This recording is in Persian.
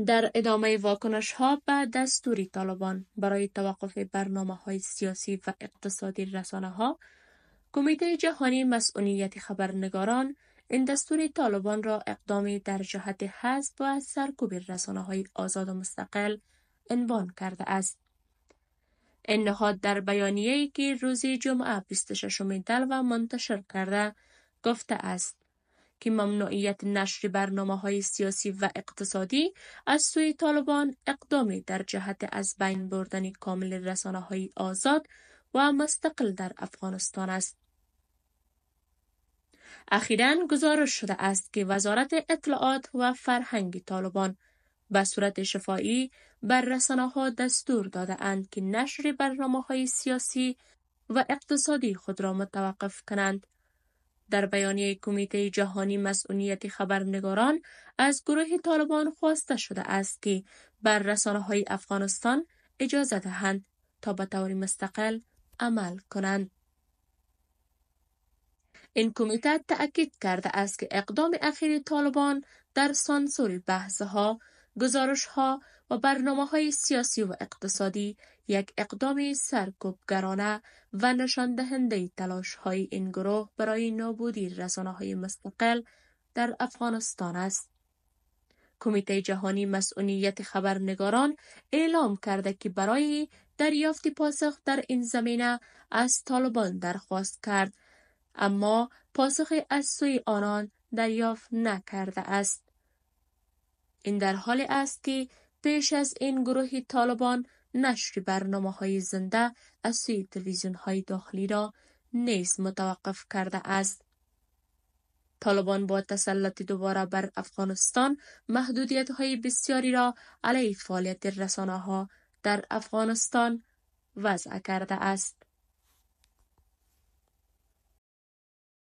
در ادامه واکنش‌ها به دستور طالبان برای توقف برنامه‌های سیاسی و اقتصادی رسانه‌ها، کمیته جهانی مسئولیت خبرنگاران این دستور طالبان را اقدامی در جهت حذف و سرکوب رسانه‌های آزاد و مستقل عنوان کرده است. این نهاد در بیانیه‌ای که روز جمعه 26 دلو منتشر کرده گفته است که ممنوعیت نشر برنامه‌های سیاسی و اقتصادی از سوی طالبان اقدامی در جهت از بین بردن کامل رسانه‌های آزاد و مستقل در افغانستان است. اخیراً گزارش شده است که وزارت اطلاعات و فرهنگ طالبان به صورت شفاهی بر رسانه‌ها دستور داده اند که نشر برنامه‌های سیاسی و اقتصادی خود را متوقف کنند. در بیانیه کمیته جهانی مسئولیت خبرنگاران از گروه طالبان خواسته شده است که بر رسانه‌های افغانستان اجازه دهند تا به طور مستقل عمل کنند. این کمیته تأکید کرده است که اقدام اخیر طالبان در سانسور بحث‌ها، گزارش‌ها و برنامه‌های سیاسی و اقتصادی یک اقدام سرکوبگرانه و نشان دهنده تلاش‌های این گروه برای نابودی رسانه‌های مستقل در افغانستان است. کمیته جهانی مسئولیت خبرنگاران اعلام کرده که برای دریافت پاسخ در این زمینه از طالبان درخواست کرد، اما پاسخی از سوی آنان دریافت نکرده است. این در حالی است که پیش از این گروه طالبان نشر برنامه‌های زنده از سوی تلویزیون‌های داخلی را نیز متوقف کرده است. طالبان با تسلط دوباره بر افغانستان محدودیت‌های بسیاری را علیه فعالیت رسانه‌ها در افغانستان وضع کرده است.